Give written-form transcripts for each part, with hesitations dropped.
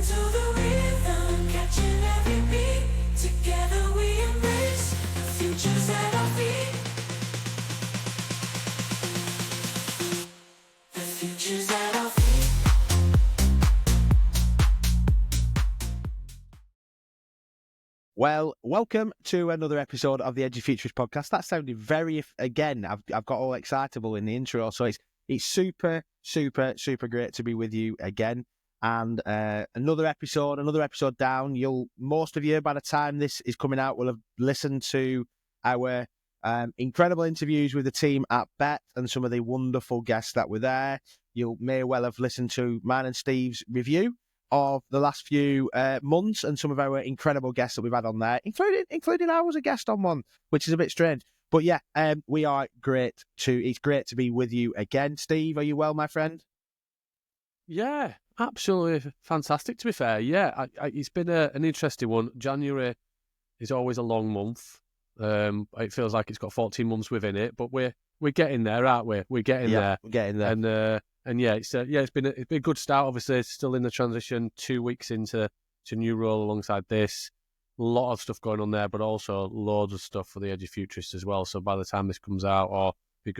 to the rhythm, catching every beat. Together we embrace the futures at our feet. The futures at our feet. Well, welcome to another episode of the Edufuturists podcast. That sounded very, again, I've got all excitable in the intro, so it's super great to be with you again. And another episode down. Most of you, by the time this is coming out, will have listened to our incredible interviews with the team at Bet and some of the wonderful guests that were there. You may well have listened to mine and Steve's review of the last few months and some of our incredible guests that we've had on there, including I was a guest on one, which is a bit strange. But yeah, we are it's great to be with you again. Steve, are you well, my friend? Yeah, absolutely fantastic, to be fair. Yeah, it's been an interesting one. January is always a long month. It feels like it's got 14 months within it, but we're getting there, aren't we? We're getting there. We're getting there. And yeah, it's been a good start. Obviously, it's still in the transition. 2 weeks into new role alongside this, a lot of stuff going on there, but also loads of stuff for the Edufuturists as well. So by the time this comes out,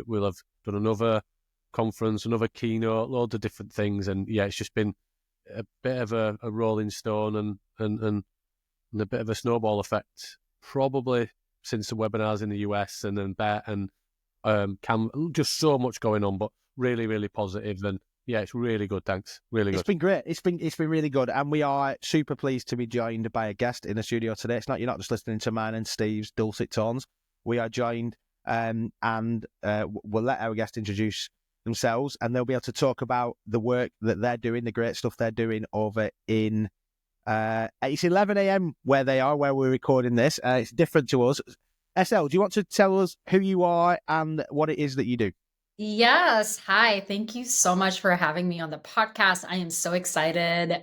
we'll have done another conference, another keynote, loads of different things. And yeah, it's just been a bit of a rolling stone and a bit of a snowball effect, probably since the webinars in the US and then Bet and just so much going on, but really positive. And yeah, it's really good. Thanks. Really good. It's been great. It's been really good, and we are super pleased to be joined by a guest in the studio today. You're not just listening to mine and Steve's dulcet tones. We are joined, and we'll let our guest introduce themselves, and they'll be able to talk about the work that they're doing, the great stuff they're doing over in. It's 11 a.m. where we're recording this. It's different to us. SL, do you want to tell us who you are and what it is that you do? Yes. Hi. Thank you so much for having me on the podcast. I am so excited.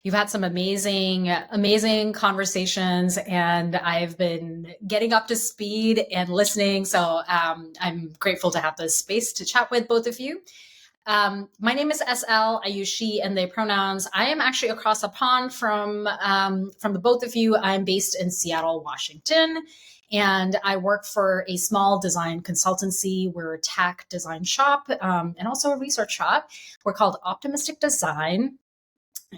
You've had some amazing conversations, and I've been getting up to speed and listening. So I'm grateful to have this space to chat with both of you. My name is SL. I use she and they pronouns. I am actually across the pond from the both of you. I'm based in Seattle, Washington. And I work for a small design consultancy. We're a tech design shop and also a research shop. We're called Optimistic Design.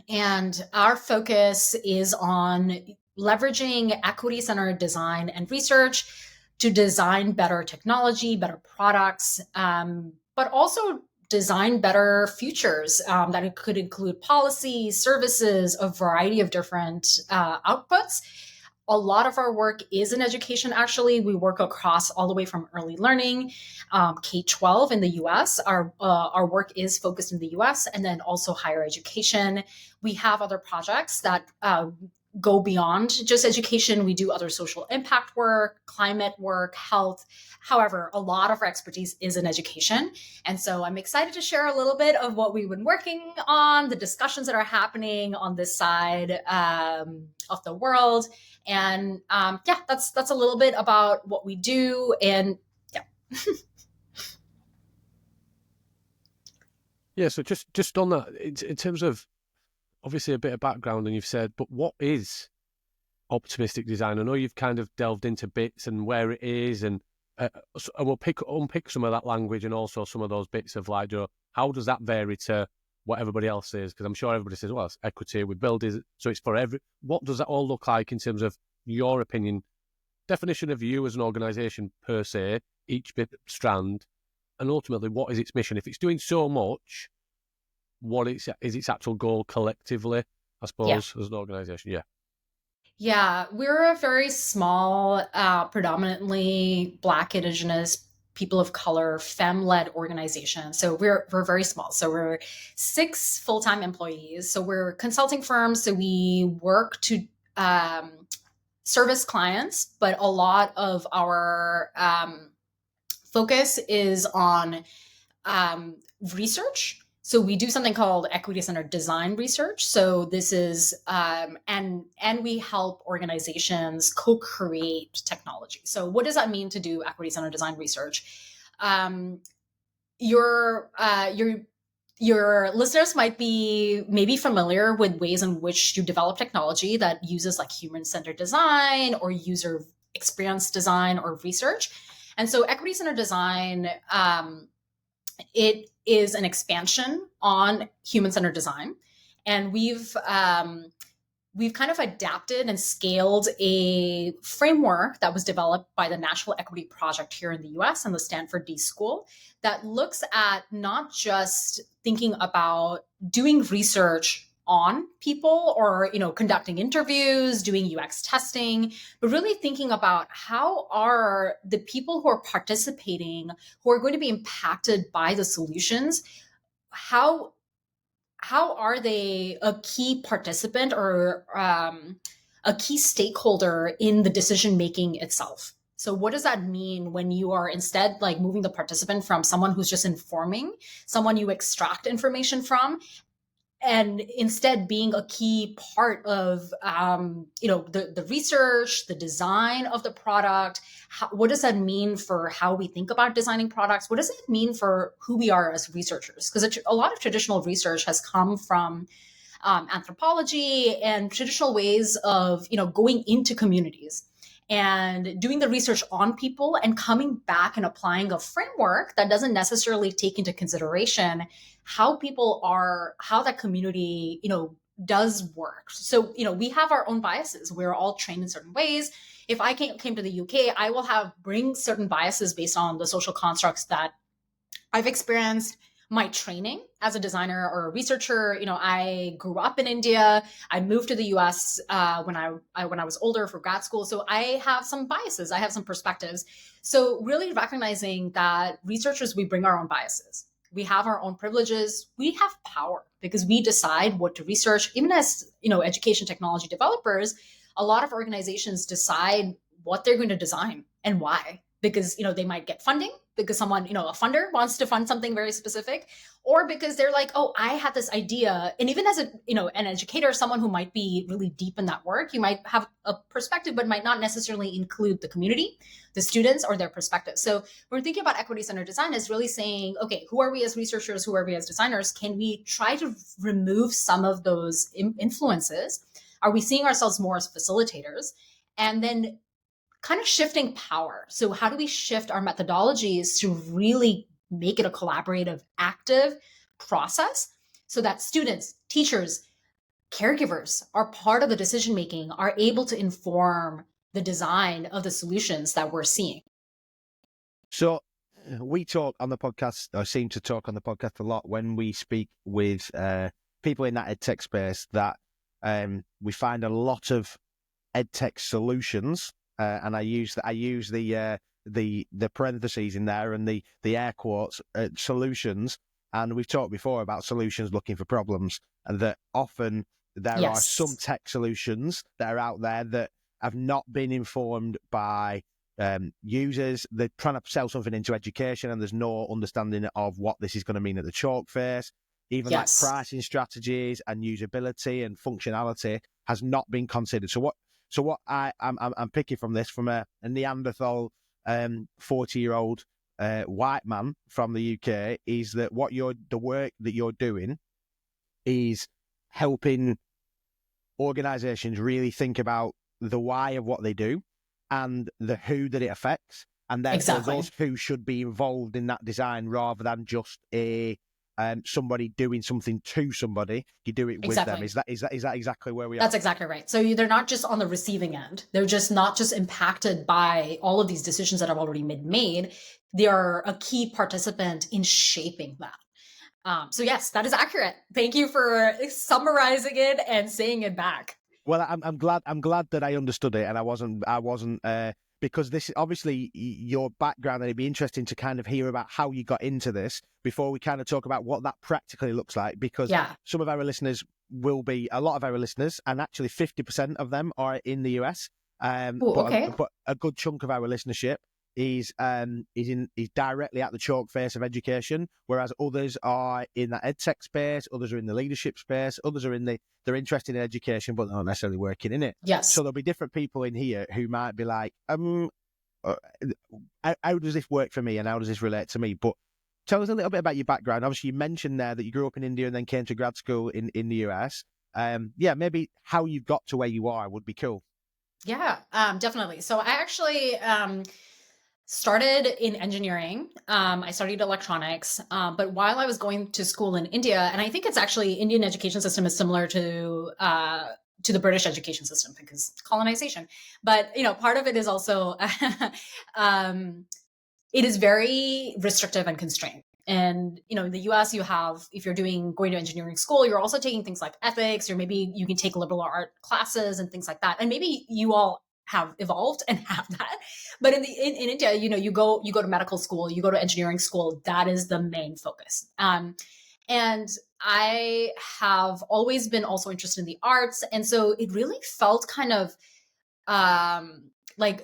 And our focus is on leveraging equity-centered design and research to design better technology, better products, but also design better futures that could include policies, services, a variety of different outputs. A lot of our work is in education, actually. We work across all the way from early learning, K-12 in the US. Our work is focused in the US, and then also higher education. We have other projects that go beyond just education. We do other social impact work, climate work, health. However, a lot of our expertise is in education. And so I'm excited to share a little bit of what we've been working on, the discussions that are happening on this side of the world. And that's a little bit about what we do. And yeah. Yeah, so just on that, in terms of obviously a bit of background, and you've said, but what is optimistic design? I know you've kind of delved into bits and where it is, and we'll unpick some of that language and also some of those bits of like, how does that vary to what everybody else says? Because I'm sure everybody says, well, it's equity, we build it, so it's for every. What does that all look like in terms of your opinion, definition of you as an organisation per se, each bit strand, and ultimately what is its mission? If it's doing so much, what is its actual goal collectively, I suppose, as an organisation? Yeah. Yeah, we're a very small, predominantly Black, Indigenous, people of color, femme-led organization. So we're very small. So we're 6 full-time employees. So we're a consulting firm. So we work to service clients, but a lot of our focus is on research. So we do something called equity-centered design research. So this is, and we help organizations co-create technology. So what does that mean to do equity-centered design research? You're your listeners might be maybe familiar with ways in which you develop technology that uses like human-centered design or user experience design or research. And so equity-centered design, it is an expansion on human-centered design. And we've kind of adapted and scaled a framework that was developed by the National Equity Project here in the US and the Stanford D School that looks at not just thinking about doing research on people or conducting interviews, doing UX testing, but really thinking about how are the people who are participating, who are going to be impacted by the solutions, how are they a key participant or a key stakeholder in the decision making itself? So what does that mean when you are instead like moving the participant from someone who's just informing, someone you extract information from, and instead being a key part of the research, the design of the product? What does that mean for how we think about designing products? What does it mean for who we are as researchers? Because a lot of traditional research has come from anthropology and traditional ways of going into communities and doing the research on people and coming back and applying a framework that doesn't necessarily take into consideration how people are, how that community, does work. So, we have our own biases. We're all trained in certain ways. If I came to the UK, I will bring certain biases based on the social constructs that I've experienced. My training as a designer or a researcher, I grew up in India. I moved to the US when I was older for grad school. So I have some biases. I have some perspectives. So really recognizing that researchers, we bring our own biases. We have our own privileges. We have power because we decide what to research. Even as, education technology developers, a lot of organizations decide what they're going to design and why. Because they might get funding because someone, a funder wants to fund something very specific, or because they're like, oh, I had this idea. And even as an educator, someone who might be really deep in that work, you might have a perspective, but might not necessarily include the community, the students, or their perspective. So when we're thinking about equity-centered design is really saying, okay, who are we as researchers? Who are we as designers? Can we try to remove some of those influences? Are we seeing ourselves more as facilitators? And then kind of shifting power. So how do we shift our methodologies to really make it a collaborative, active process so that students, teachers, caregivers are part of the decision-making, are able to inform the design of the solutions that we're seeing? So we talk on the podcast, or seem to talk on the podcast a lot when we speak with people in that edtech space, that we find a lot of edtech solutions, and I use the parentheses in there and the air quotes, solutions. And we've talked before about solutions looking for problems, and that often there are some tech solutions that are out there that have not been informed by users. They're trying to sell something into education and there's no understanding of what this is going to mean at the chalk face. Even like pricing strategies and usability and functionality has not been considered. So what I'm picking from this, from a Neanderthal 40-year-old white man from the UK, is that the work that you're doing is helping organizations really think about the why of what they do and the who that it affects, and therefore those who should be involved in that design rather than just somebody doing something to somebody. You do it with them. Is that exactly where we are? That's exactly right. So they're not just on the receiving end. They're just not just impacted by all of these decisions that have already been made. They are a key participant in shaping that. So yes, that is accurate. Thank you for summarizing it and saying it back. Well, I'm glad that I understood it, and I wasn't because this is obviously your background, and it'd be interesting to kind of hear about how you got into this before we kind of talk about what that practically looks like. Because some of our listeners a lot of our listeners, and actually 50% of them are in the US. But a good chunk of our listenership is directly at the chalk face of education, whereas others are in that edtech space, others are in the leadership space, others are they're interested in education but not necessarily working in it. Yes. So there'll be different people in here who might be like, how does this work for me and how does this relate to me? But tell us a little bit about your background. Obviously, you mentioned there that you grew up in India and then came to grad school in the US. Maybe how you got to where you are would be cool. Yeah, definitely. So I actually started in engineering. I studied electronics, but while I was going to school in India, and I think it's actually Indian education system is similar to the British education system because colonization. But part of it is also it is very restrictive and constrained. And in the US, you have, if you're going to engineering school, you're also taking things like ethics, or maybe you can take liberal art classes and things like that. And maybe you all have evolved and have that. But in India, you go to medical school, you go to engineering school. That is the main focus. And I have always been also interested in the arts, and so it really felt kind of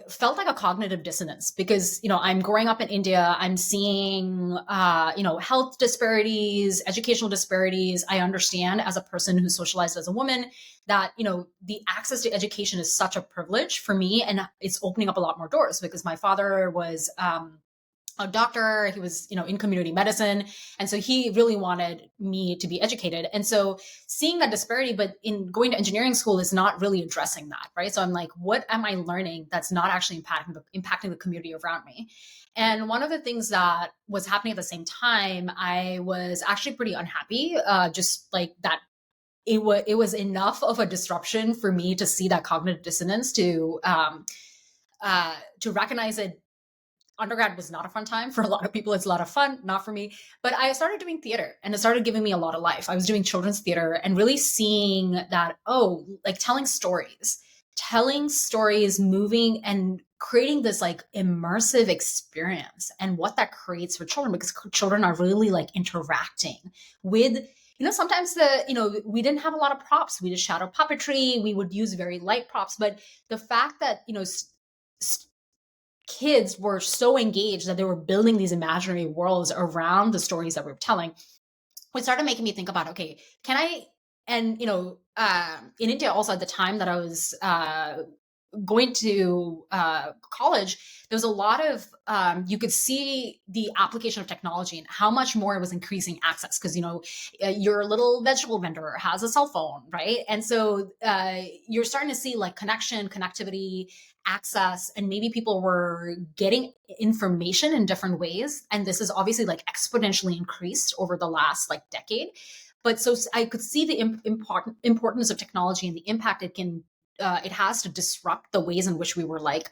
felt like a cognitive dissonance because I'm growing up in India, I'm seeing health disparities, educational disparities. I understand as a person who's socialized as a woman that the access to education is such a privilege for me, and it's opening up a lot more doors because my father was a doctor. He was, in community medicine. And so he really wanted me to be educated. And so seeing that disparity, but in going to engineering school is not really addressing that, right? So I'm like, what am I learning that's not actually impacting the community around me? And one of the things that was happening at the same time, I was actually pretty unhappy, just like that. It was enough of a disruption for me to see that cognitive dissonance to recognize it. Undergrad was not a fun time. For a lot of people, it's a lot of fun, not for me. But I started doing theater and it started giving me a lot of life. I was doing children's theater and really seeing that, telling stories, moving and creating this like immersive experience and what that creates for children, because children are really like interacting with, sometimes we didn't have a lot of props. We did shadow puppetry. We would use very light props. But the fact that, kids were so engaged that they were building these imaginary worlds around the stories that we were telling, it started making me think about, okay, can I, and, in India also at the time that I was going to college, there was a lot of, you could see the application of technology and how much more it was increasing access. Because, your little vegetable vendor has a cell phone, right? And so you're starting to see like connectivity, access, and maybe people were getting information in different ways. And this is obviously like exponentially increased over the last like decade. But so I could see the importance of technology and the impact it has to disrupt the ways in which we were like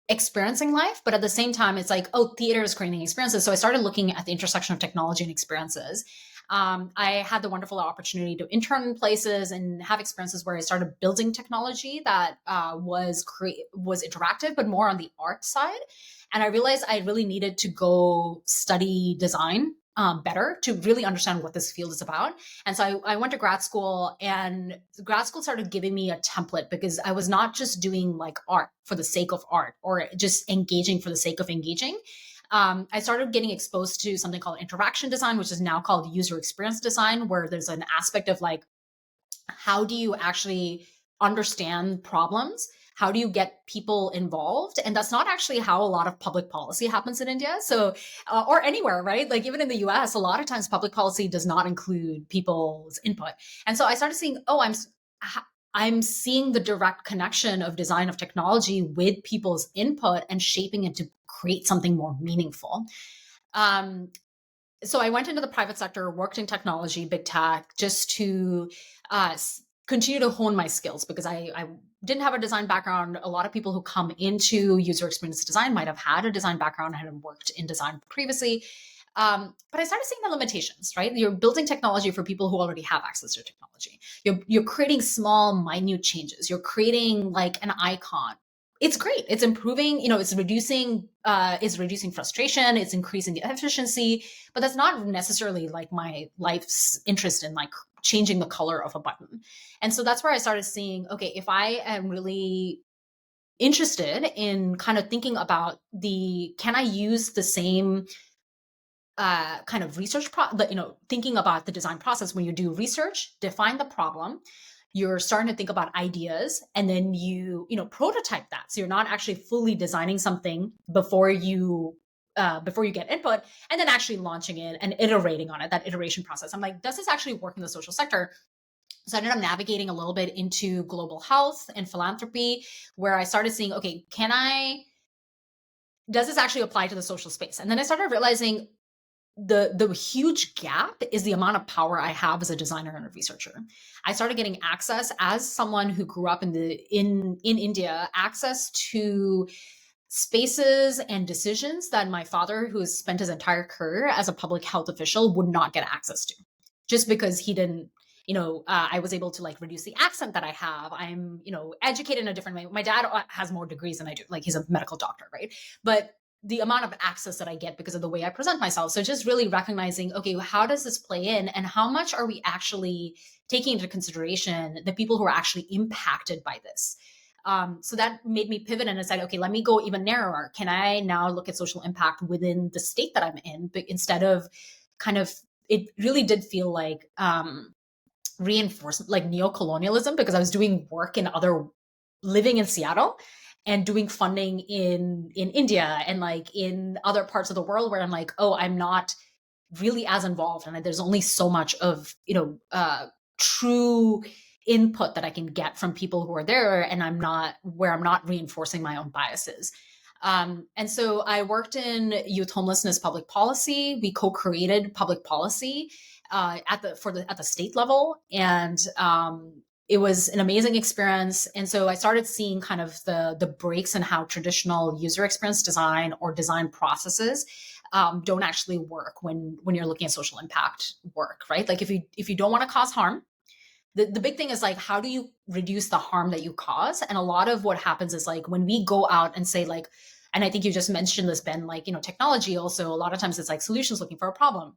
experiencing life. But at the same time, it's like, theater is creating experiences. So I started looking at the intersection of technology and experiences. I had the wonderful opportunity to intern in places and have experiences where I started building technology that was interactive, but more on the art side. And I realized I really needed to go study design better to really understand what this field is about. And so I went to grad school, and grad school started giving me a template because I was not just doing like art for the sake of art or just engaging for the sake of engaging. I started getting exposed to something called interaction design, which is now called user experience design, where there's an aspect of like, how do you actually understand problems? How do you get people involved? And that's not actually how a lot of public policy happens in India. So, or anywhere, right? Like even in the US, a lot of times public policy does not include people's input. And so I started seeing, I'm seeing the direct connection of design of technology with people's input and shaping it to create something more meaningful. So I went into the private sector, worked in technology, big tech, just to continue to hone my skills because I didn't have a design background. A lot of people who come into user experience design might have had a design background, had worked in design previously. But I started seeing the limitations, right? You're building technology for people who already have access to technology. You're creating small, minute changes. You're creating like an icon. It's great. It's improving, it's reducing frustration. It's increasing the efficiency, but that's not necessarily like my life's interest in like changing the color of a button. And so that's where I started seeing, okay, if I am really interested in kind of thinking about can I use the same kind of research, thinking about the design process when you do research, define the problem, you're starting to think about ideas, and then you prototype that. So you're not actually fully designing something before you before you get input, and then actually launching it and iterating on it, that iteration process. I'm like, does this actually work in the social sector? So I ended up navigating a little bit into global health and philanthropy, where I started seeing, okay, does this actually apply to the social space? And then I started realizing the huge gap is the amount of power I have as a designer and a researcher. I started getting access as someone who grew up in India, access to spaces and decisions that my father, who has spent his entire career as a public health official, would not get access to, just because he didn't. I was able to like reduce the accent that I have. I'm, educated in a different way. My dad has more degrees than I do. Like, he's a medical doctor, right? But the amount of access that I get because of the way I present myself. So just really recognizing, okay, how does this play in, and how much are we actually taking into consideration the people who are actually impacted by this? So that made me pivot and decide, okay, let me go even narrower. Can I now look at social impact within the state that I'm in? But instead of it really did feel like reinforcement, like neo-colonialism, because I was doing work living in Seattle and doing funding in India and like in other parts of the world, where I'm like, oh, I'm not really as involved, and there's only so much of true input that I can get from people who are there, and I'm not reinforcing my own biases. And so I worked in youth homelessness public policy. We co-created public policy at the state level, and it was an amazing experience. And so I started seeing kind of the breaks in how traditional user experience design or design processes don't actually work when you're looking at social impact work, right? Like, if you don't want to cause harm, the big thing is like, how do you reduce the harm that you cause? And a lot of what happens is like, when we go out and say like, and I think you just mentioned this, Ben, like, technology also, a lot of times it's like solutions looking for a problem.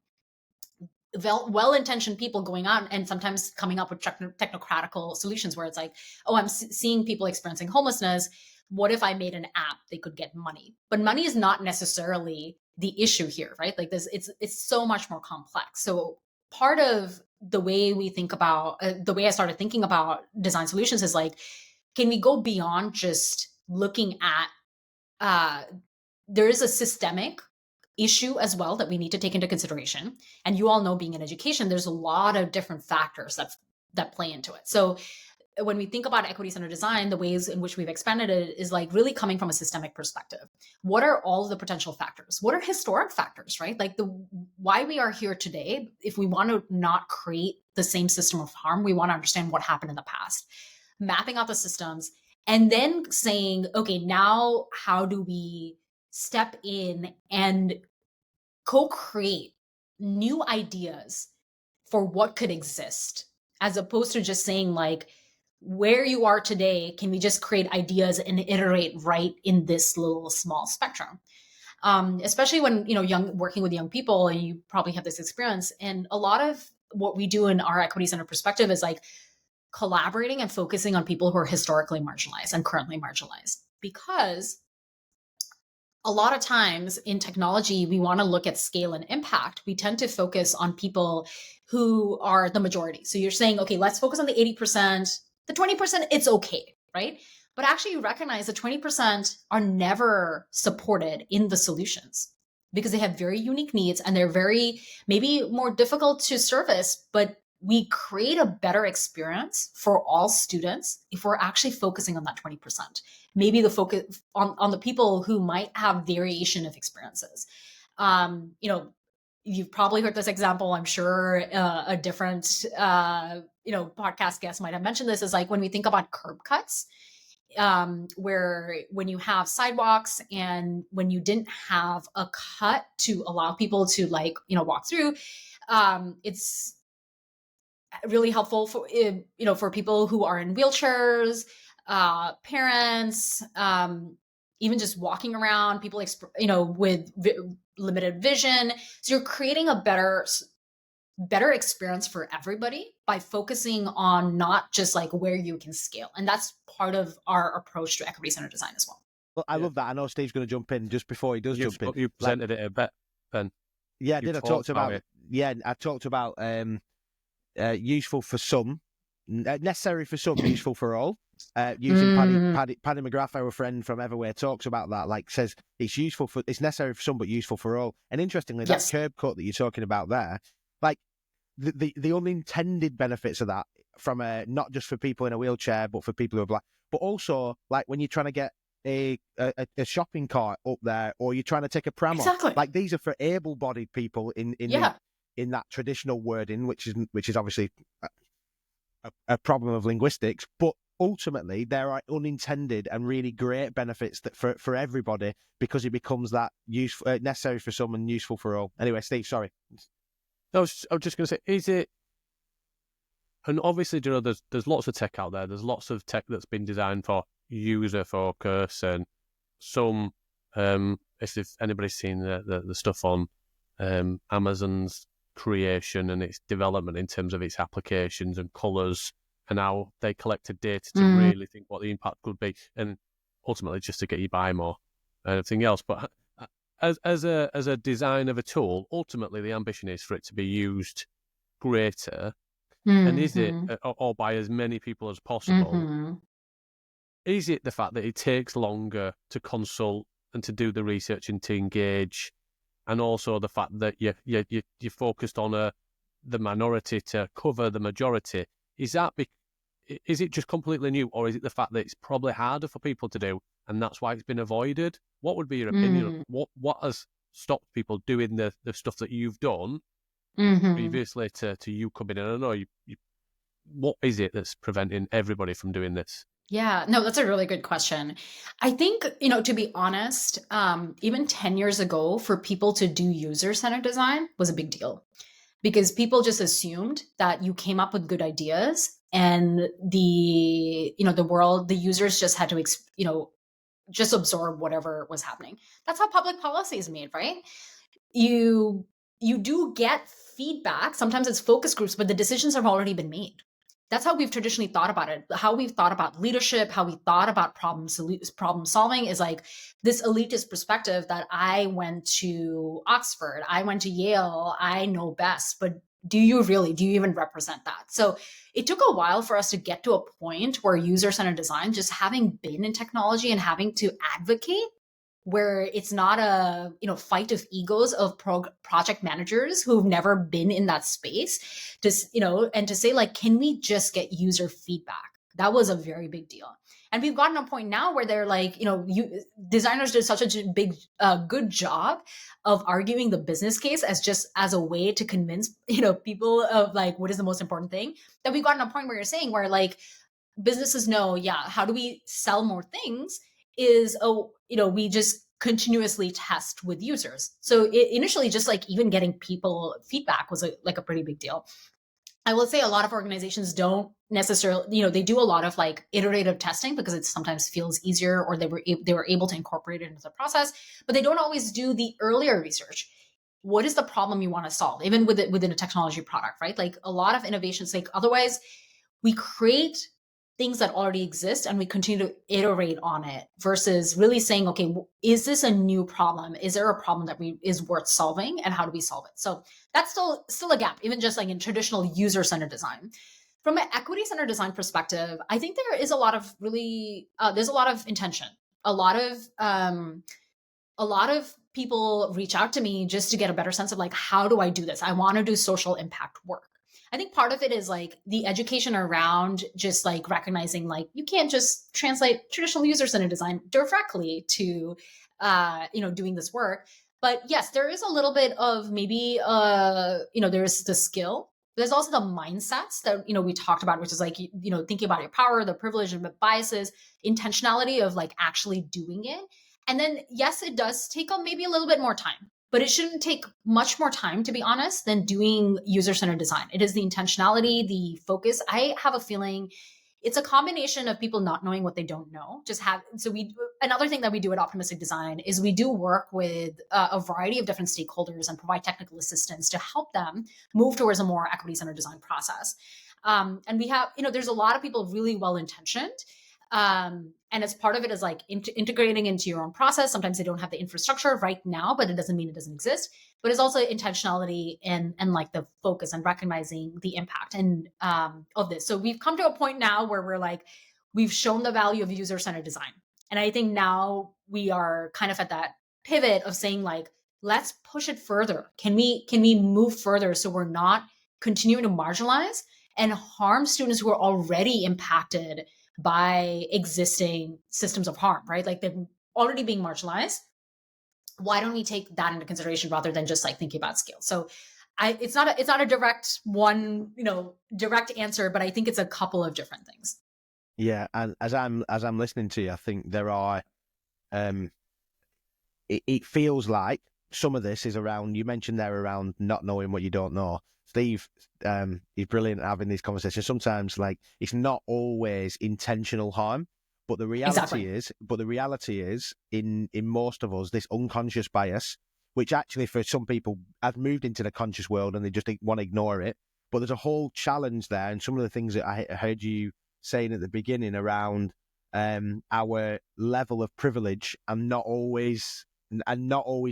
Well-intentioned people going out and sometimes coming up with technocratical solutions, where it's like, oh, I'm seeing people experiencing homelessness. What if I made an app? They could get money. But money is not necessarily the issue here, right? Like this, it's so much more complex. So part of the way we think about, the way I started thinking about design solutions is like, can we go beyond just looking at, there is a systemic issue as well that we need to take into consideration. And you all know, being in education, there's a lot of different factors that play into it. So when we think about equity-centered design, the ways in which we've expanded it is like really coming from a systemic perspective. What are all of the potential factors? What are historic factors, right? Like why we are here today. If we want to not create the same system of harm, we want to understand what happened in the past, mapping out the systems, and then saying, okay, now how do we step in and co-create new ideas for what could exist, as opposed to just saying like, where you are today, can we just create ideas and iterate right in this little small spectrum? Especially when, working with young people, and you probably have this experience. And a lot of what we do in our equity center perspective is like collaborating and focusing on people who are historically marginalized and currently marginalized, because a lot of times in technology, we want to look at scale and impact. We tend to focus on people who are the majority. So you're saying, okay, let's focus on the 80%, the 20%, it's okay, right? But actually, you recognize the 20% are never supported in the solutions, because they have very unique needs and they're very, maybe more difficult to service, but we create a better experience for all students if we're actually focusing on that 20%. Maybe the focus on the people who might have variation of experiences. You've probably heard this example. I'm sure a different, podcast guest might have mentioned this, is like when we think about curb cuts, where when you have sidewalks and when you didn't have a cut to allow people to walk through, it's really helpful for people who are in wheelchairs, parents, even just walking around, people with limited vision. So you're creating a better experience for everybody by focusing on not just like where you can scale. And that's part of our approach to equity center design as well. Well, I love that. I know Steve's going to jump in just before he does jump in. You presented it a bit, Ben. Yeah, I did. I talked about useful for some, necessary for some, useful for all. using Paddy McGrath, our friend from Everywhere, talks about that. Like, says it's necessary for some, but useful for all. And interestingly, that Yes. curb cut that you're talking about there, like the unintended benefits of that from not just for people in a wheelchair, but for people who are black, but also like when you're trying to get a shopping cart up there, or you're trying to take a pram off. Exactly. Like, these are for able-bodied people in Yeah. in that traditional wording, which is obviously a problem of linguistics, but ultimately there are unintended and really great benefits that for everybody, because it becomes that useful, necessary for some and useful for all. Anyway, Steve, sorry. I was just going to say, is it? And obviously, you know, there's lots of tech out there. There's lots of tech that's been designed for user focus, and some. If anybody's seen the stuff on Amazon's creation and its development in terms of its applications and colours, and how they collected data to really think what the impact could be, and ultimately just to get you buy more and everything else. But as a design of a tool, ultimately the ambition is for it to be used greater, and is it or by as many people as possible? Is it the fact that it takes longer to consult and to do the research and to engage, and also the fact that you're focused on the minority to cover the majority? Is it just completely new, or is it the fact that it's probably harder for people to do, and that's why it's been avoided? What would be your opinion? What has stopped people doing the stuff that you've done previously to you coming in? I don't know. What is it that's preventing everybody from doing this? Yeah, no, that's a really good question. I think, to be honest, even 10 years ago, for people to do user-centered design was a big deal, because people just assumed that you came up with good ideas and the users just had to, just absorb whatever was happening. That's how public policy is made, right? You do get feedback. Sometimes it's focus groups, but the decisions have already been made. That's how we've traditionally thought about it. How we've thought about leadership, how we thought about problem solving is like this elitist perspective that I went to Oxford, I went to Yale, I know best, but do you even represent that? So it took a while for us to get to a point where user-centered design, just having been in technology and having to advocate, where it's not a fight of egos of project managers who've never been in that space, and to say, like, can we just get user feedback? That was a very big deal. And we've gotten to a point now where they're like, designers did such a big good job of arguing the business case as a way to convince people of like what is the most important thing, that we've gotten to a point where you're saying where like businesses know, how do we sell more things is, we just continuously test with users. So initially, just like even getting people feedback was a pretty big deal. I will say a lot of organizations don't necessarily, they do a lot of like iterative testing because it sometimes feels easier, or they were able to incorporate it into the process, but they don't always do the earlier research. What is the problem you want to solve, even within a technology product, right? Like a lot of innovations, like otherwise we create things that already exist and we continue to iterate on it, versus really saying, okay, is this a new problem? Is there a problem that is worth solving, and how do we solve it? So that's still a gap, even just like in traditional user-centered design. From an equity-centered design perspective, I think there is a lot of there's a lot of intention. A lot of people reach out to me just to get a better sense of like, how do I do this? I want to do social impact work. I think part of it is like the education around just like recognizing like you can't just translate traditional user-centered design directly to doing this work. But yes, there is a little bit of maybe there's the skill. There's also the mindsets that we talked about, which is like thinking about your power, the privilege, and the biases, intentionality of like actually doing it. And then yes, it does take maybe a little bit more time. But it shouldn't take much more time, to be honest, than doing user-centered design. It is the intentionality, the focus. I have a feeling it's a combination of people not knowing what they don't know. Another thing that we do at Optimistic Design is we do work with a variety of different stakeholders and provide technical assistance to help them move towards a more equity-centered design process. And we have, there's a lot of people really well-intentioned. And as part of it is like integrating into your own process. Sometimes they don't have the infrastructure right now, but it doesn't mean it doesn't exist. But it's also intentionality and like the focus and recognizing the impact and of this. So we've come to a point now where we're like, we've shown the value of user-centered design. And I think now we are kind of at that pivot of saying like, let's push it further. Can we move further so we're not continuing to marginalize and harm students who are already impacted by existing systems of harm, right? Like they're already being marginalized. Why don't we take that into consideration rather than just like thinking about scale? So it's not a direct one, direct answer, but I think it's a couple of different things. Yeah, and as I'm listening to you, I think there are. It feels like some of this is around. You mentioned there around not knowing what you don't know. Steve, he's brilliant at having these conversations. Sometimes, like, it's not always intentional harm, but the reality is, in most of us, this unconscious bias, which actually for some people has moved into the conscious world and they just want to ignore it. But there's a whole challenge there, and some of the things that I heard you saying at the beginning around our level of privilege and not always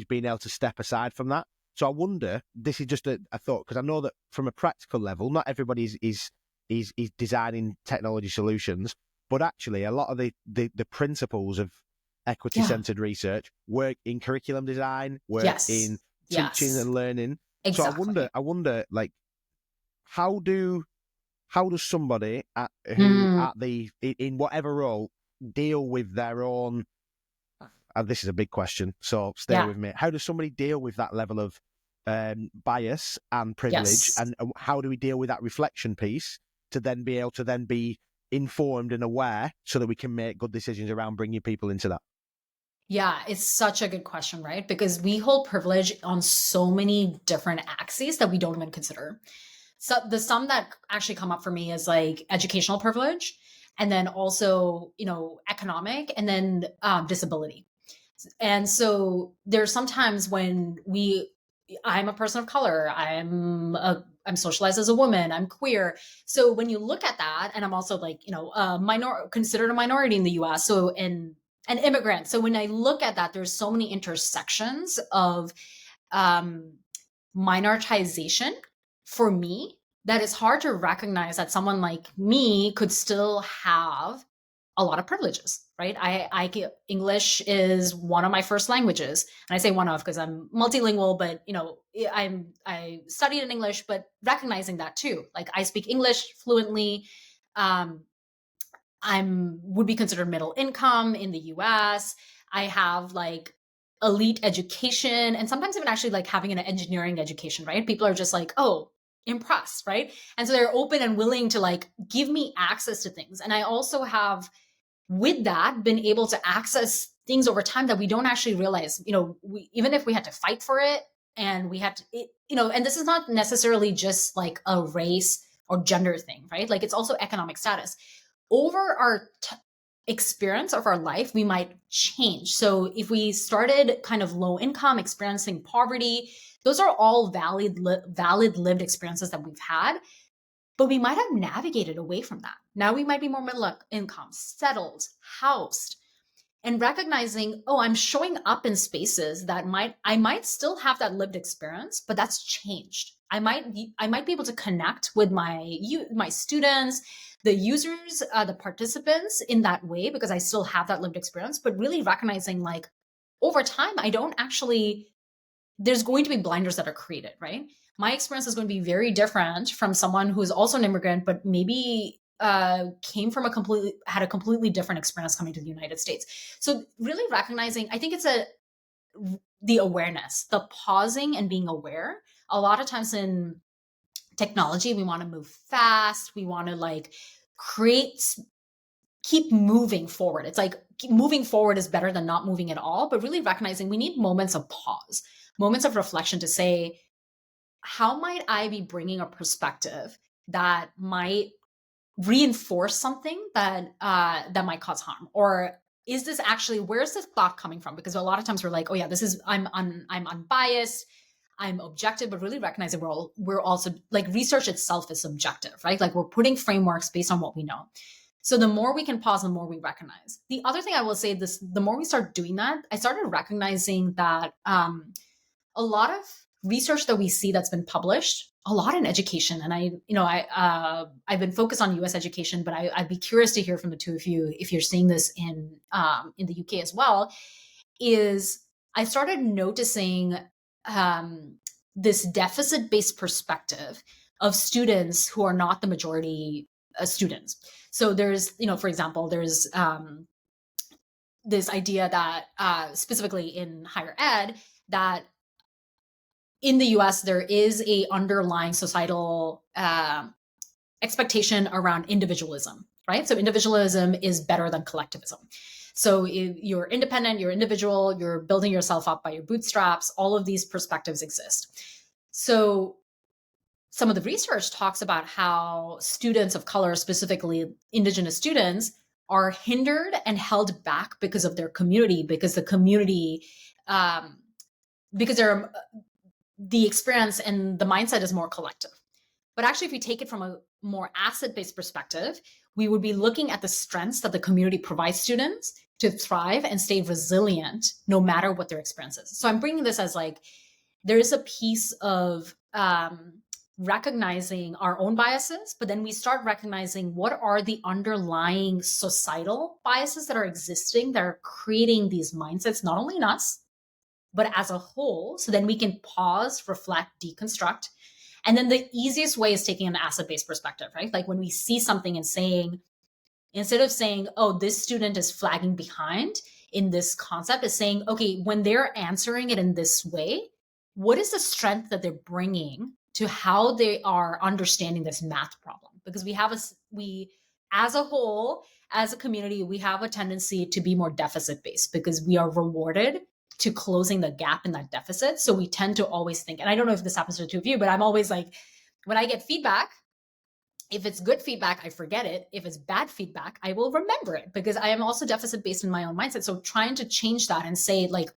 being able to step aside from that. So I wonder, this is just a thought, because I know that from a practical level, not everybody is designing technology solutions, but actually a lot of the principles of equity-centered research work in curriculum design, work in teaching and learning. Exactly. So I wonder, like, how does somebody in whatever role deal with their own? And this is a big question, so stay with me. How does somebody deal with that level of bias and privilege, and how do we deal with that reflection piece to then be able to then be informed and aware so that we can make good decisions around bringing people into that? Yeah, it's such a good question, right? Because we hold privilege on so many different axes that we don't even consider. So the some that actually come up for me is like educational privilege, and then also, economic, and then disability. And so there's sometimes when I'm a person of color, I'm socialized as a woman, I'm queer. So when you look at that, and I'm also like, considered a minority in the US. So an immigrant. So when I look at that, there's so many intersections of minoritization for me that it's hard to recognize that someone like me could still have a lot of privileges, right? English is one of my first languages, and I say one of because I'm multilingual, but I studied in English, but recognizing that too, like I speak English fluently. Would be considered middle income in the US. I have like elite education, and sometimes even actually like having an engineering education, right? People are just like, oh, impressed, right? And so they're open and willing to like give me access to things. And I also have, with that, been able to access things over time that we don't actually realize, even if we had to fight for it, and we had to, and this is not necessarily just like a race or gender thing, right? Like it's also economic status. Over our experience of our life, we might change. So if we started kind of low income, experiencing poverty, those are all valid lived experiences that we've had, but we might have navigated away from that. Now we might be more middle income, settled, housed, and recognizing, oh, I'm showing up in spaces that I might still have that lived experience, but that's changed. I might be able to connect with my students, the users, the participants in that way because I still have that lived experience, but really recognizing like over time, there's going to be blinders that are created, right? My experience is going to be very different from someone who is also an immigrant, but maybe came from had a completely different experience coming to the United States. So really recognizing, I think it's the awareness, the pausing and being aware. A lot of times in technology, we want to move fast. We want to like keep moving forward. It's like moving forward is better than not moving at all, but really recognizing we need moments of pause, moments of reflection to say, how might I be bringing a perspective that might reinforce something that might cause harm? Or is this actually, where's this thought coming from? Because a lot of times we're like, oh yeah, I'm unbiased, I'm objective, but really recognizing we're also like research itself is subjective, right? Like we're putting frameworks based on what we know. So the more we can pause, the more we recognize. The other thing I will say, the more we start doing that, I started recognizing that a lot of research that we see that's been published a lot in education, and I've been focused on U.S. education, but I'd be curious to hear from the two of you if you're seeing this in the UK as well. Is I started noticing this deficit-based perspective of students who are not the majority students. So there's, for example, there's this idea that specifically in higher ed, that in the US, there is a underlying societal expectation around individualism, right? So individualism is better than collectivism. So if you're independent, you're individual, you're building yourself up by your bootstraps, all of these perspectives exist. So some of the research talks about how students of color, specifically Indigenous students, are hindered and held back because of their community, because the community, because they're the experience and the mindset is more collective. But actually, if you take it from a more asset-based perspective, we would be looking at the strengths that the community provides students to thrive and stay resilient no matter what their experience is. So I'm bringing this as like, there is a piece of recognizing our own biases, but then we start recognizing what are the underlying societal biases that are existing, that are creating these mindsets, not only in us, but as a whole. So then we can pause, reflect, deconstruct. And then the easiest way is taking an asset-based perspective, right? Like when we see something and saying, instead of saying, oh, this student is flagging behind in this concept, is saying, okay, when they're answering it in this way, what is the strength that they're bringing to how they are understanding this math problem? Because we as a whole, as a community, we have a tendency to be more deficit-based because we are rewarded to closing the gap in that deficit. So we tend to always think, and I don't know if this happens to the two of you, but I'm always like, when I get feedback, if it's good feedback, I forget it. If it's bad feedback, I will remember it because I am also deficit based in my own mindset. So trying to change that and say like,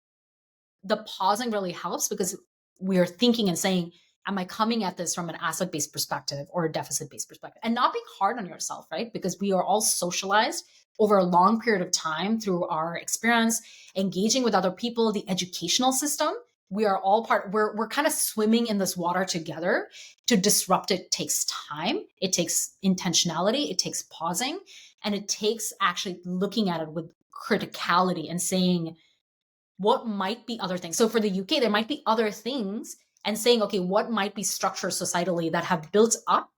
the pausing really helps because we are thinking and saying, am I coming at this from an asset-based perspective or a deficit-based perspective? And not being hard on yourself, right? Because we are all socialized over a long period of time through our experience, engaging with other people, the educational system. We are all we're kind of swimming in this water together. To disrupt it takes time. It takes intentionality. It takes pausing. And it takes actually looking at it with criticality and saying, what might be other things? So for the UK, there might be other things, and saying, okay, what might be structures societally that have built up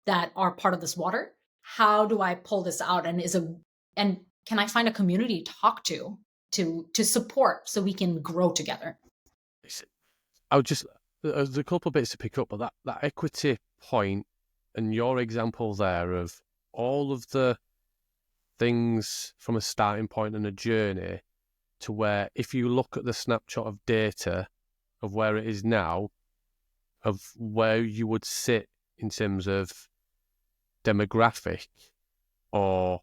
that are part of this water? How do I pull this out? And can I find a community to talk to support so we can grow together? I would just, there's a couple of bits to pick up, but that equity point and your example there of all of the things from a starting point and a journey to where, if you look at the snapshot of data of where it is now, of where you would sit in terms of demographic or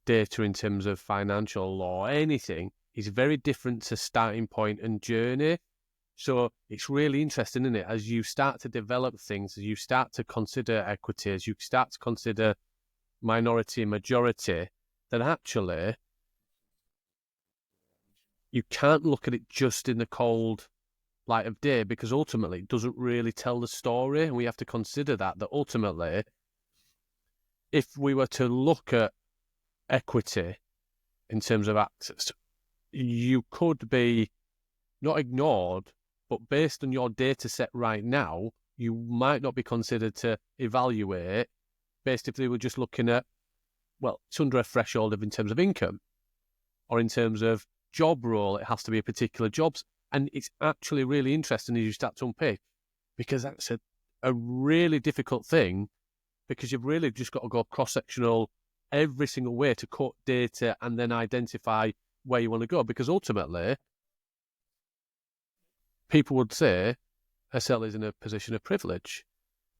data in terms of financial law, anything, is very different to starting point and journey. So it's really interesting, isn't it? As you start to develop things, as you start to consider equity, as you start to consider minority and majority, then actually you can't look at it just in the cold light of day, because ultimately it doesn't really tell the story. And we have to consider that ultimately, if we were to look at equity in terms of access, you could be not ignored, but based on your data set right now, you might not be considered to evaluate based if they were just looking at, well, it's under a threshold of in terms of income or in terms of job role, it has to be a particular job. And it's actually really interesting as you start to unpick, because that's a really difficult thing, because you've really just got to go cross-sectional every single way to cut data and then identify where you want to go. Because ultimately, people would say SL is in a position of privilege,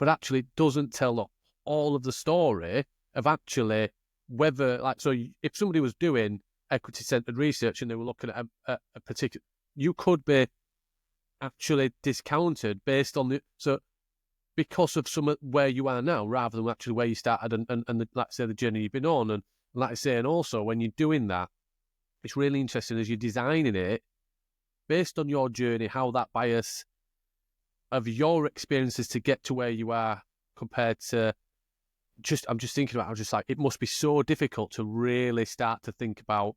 but actually it doesn't tell all of the story of actually whether, like, so if somebody was doing equity-centered research and they were looking at a particular, you could be actually discounted based on because of where you are now, rather than actually where you started and let's say the journey you've been on. And like I say, and also when you're doing that, it's really interesting as you're designing it based on your journey, how that bias of your experiences to get to where you are compared to I'm just thinking about how just like it must be so difficult to really start to think about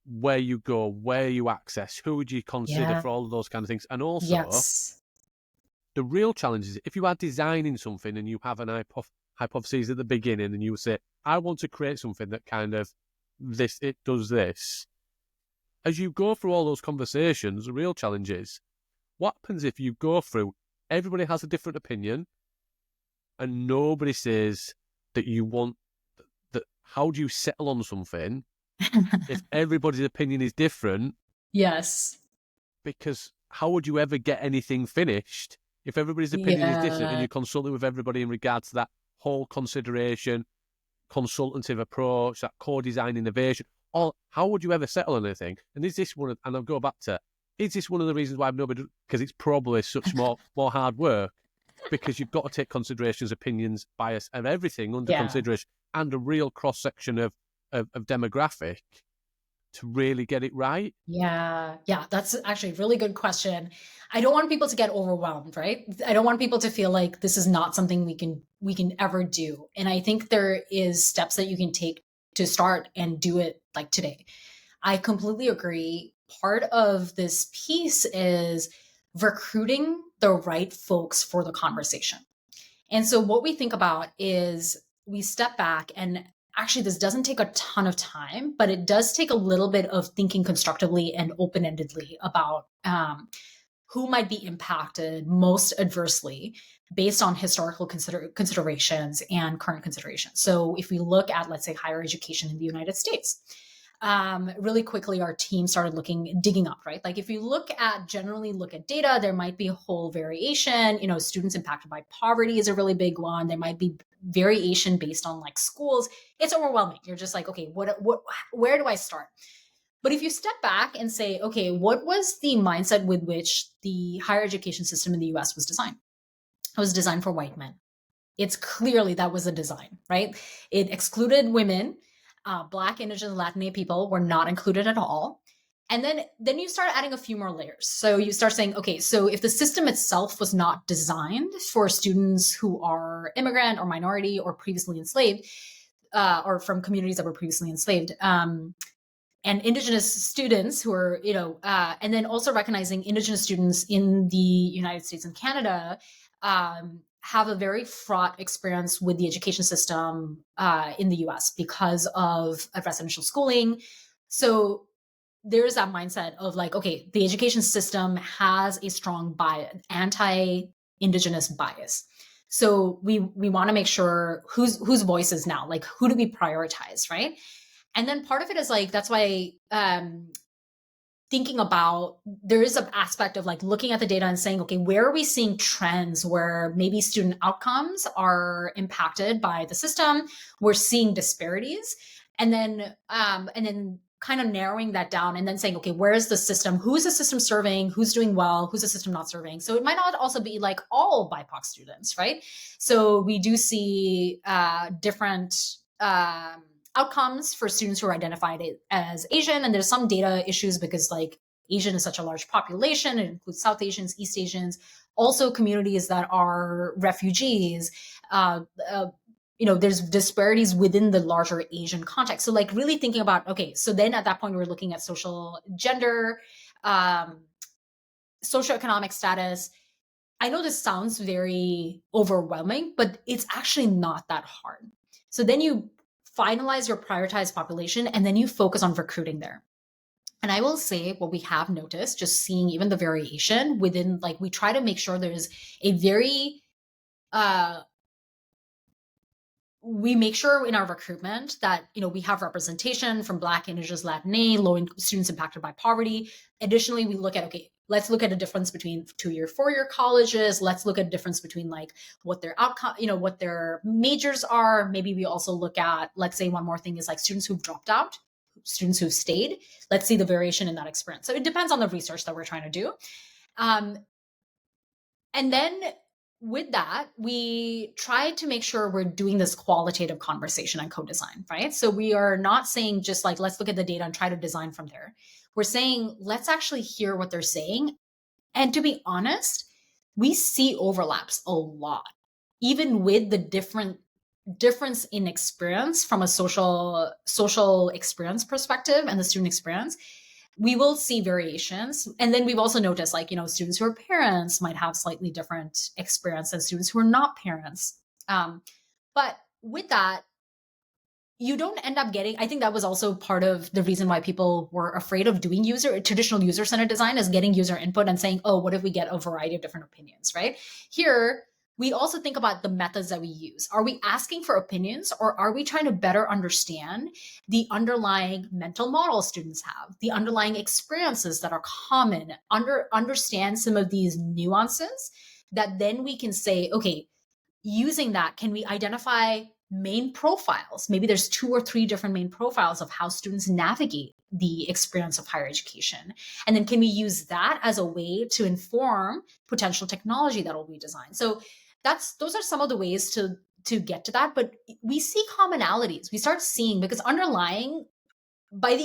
where you go, where you access, who would you consider Yeah. for all of those kind of things. And also Yes. the real challenge is if you are designing something and you have an hypothesis at the beginning and you say, I want to create something that kind of it does this. As you go through all those conversations, the real challenge is what happens if you go through, everybody has a different opinion and nobody says that you want that. How do you settle on something if everybody's opinion is different? Yes. Because how would you ever get anything finished if everybody's opinion is different and Yeah. you're consulting with everybody in regards to that whole consideration, consultative approach, that core design innovation? Or how would you ever settle on anything? And is this one? And I'll go back to, is this one of the reasons why nobody? Because it's probably such more hard work. Because you've got to take considerations, opinions, bias, and everything under Yeah. consideration, and a real cross section of demographic to really get it right. Yeah. Yeah. That's actually a really good question. I don't want people to get overwhelmed, right? I don't want people to feel like this is not something we can ever do. And I think there is steps that you can take to start and do it like today. I completely agree. Part of this piece is recruiting the right folks for the conversation. And so what we think about is we step back, and actually this doesn't take a ton of time, but it does take a little bit of thinking constructively and open-endedly about who might be impacted most adversely based on historical considerations and current considerations. So if we look at, let's say, higher education in the United States, really quickly our team started digging up, right? Like if you generally look at data, there might be a whole variation. Students impacted by poverty is a really big one. There might be variation based on like schools. It's overwhelming. You're just like, okay, where do I start? But if you step back and say, okay, what was the mindset with which the higher education system in the US was designed? It was designed for white men. It's clearly that was a design, right? It excluded women. Black, Indigenous, Latinx people were not included at all. And then you start adding a few more layers. So you start saying, okay, so if the system itself was not designed for students who are immigrant or minority or previously enslaved, or from communities that were previously enslaved, and Indigenous students who are, and then also recognizing Indigenous students in the United States and Canada have a very fraught experience with the education system in the US because of residential schooling. So there's that mindset of like, okay, the education system has a strong anti-Indigenous bias. So we want to make sure whose voices now, like who do we prioritize, right? And then part of it is like, that's why thinking about, there is an aspect of like looking at the data and saying, okay, where are we seeing trends where maybe student outcomes are impacted by the system? We're seeing disparities. And then kind of narrowing that down and then saying, okay, where is the system? Who's the system serving? Who's doing well? Who's the system not serving? So it might not also be like all BIPOC students, right? So we do see different outcomes for students who are identified as Asian. And there's some data issues because like Asian is such a large population. It includes South Asians, East Asians, also communities that are refugees. There's disparities within the larger Asian context. So like really thinking about, okay, so then at that point, we're looking at social gender, socioeconomic status. I know this sounds very overwhelming, but it's actually not that hard. So then you finalize your prioritized population, and then you focus on recruiting there. And I will say what we have noticed, just seeing even the variation within, like we try to make sure there's a very, we make sure in our recruitment that, we have representation from Black, Indigenous, Latinx, low-income students impacted by poverty. Additionally, we look at, okay, let's look at a difference between 2-year, 4-year colleges. Let's look at a difference between like what their outcome, what their majors are. Maybe we also look at, let's say one more thing is like students who've dropped out, students who've stayed. Let's see the variation in that experience. So it depends on the research that we're trying to do. And then with that, we try to make sure we're doing this qualitative conversation and co-design, right? So we are not saying just like, let's look at the data and try to design from there. We're saying, let's actually hear what they're saying. And to be honest, we see overlaps a lot, even with the difference in experience from a social experience perspective and the student experience. We will see variations. And then we've also noticed, like, students who are parents might have slightly different experience than students who are not parents. But with that, you don't end up getting, I think that was also part of the reason why people were afraid of doing traditional user-centered design, is getting user input and saying, oh, what if we get a variety of different opinions, right? Here, we also think about the methods that we use. Are we asking for opinions, or are we trying to better understand the underlying mental model students have, the underlying experiences that are common, understand some of these nuances that then we can say, okay, using that, can we identify main profiles? Maybe there's 2 or 3 different main profiles of how students navigate the experience of higher education. And then can we use that as a way to inform potential technology that will be designed? So those are some of the ways to get to that. But we see commonalities. We start seeing, because underlying, by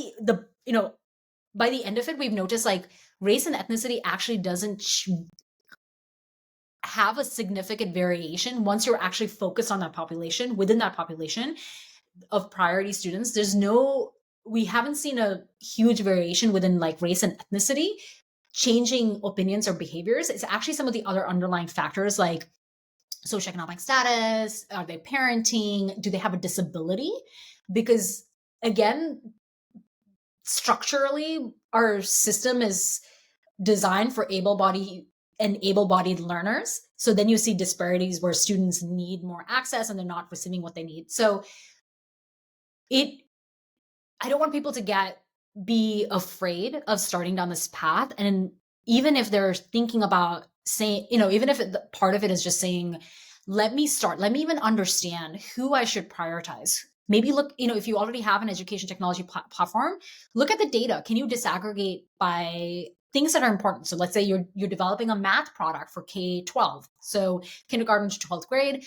by the end of it, we've noticed like race and ethnicity actually doesn't have a significant variation once you're actually focused on that population. Within that population of priority students, we haven't seen a huge variation within like race and ethnicity changing opinions or behaviors. It's actually some of the other underlying factors, like socioeconomic status, are they parenting, do they have a disability? Because again, structurally, our system is designed for able-bodied learners. So then you see disparities where students need more access and they're not receiving what they need. So I don't want people to be afraid of starting down this path. And even if they're thinking about saying, even if part of it is just saying, let me even understand who I should prioritize. Maybe look, if you already have an education technology platform, look at the data. Can you disaggregate by things that are important? So let's say you're developing a math product for K-12, so kindergarten to 12th grade.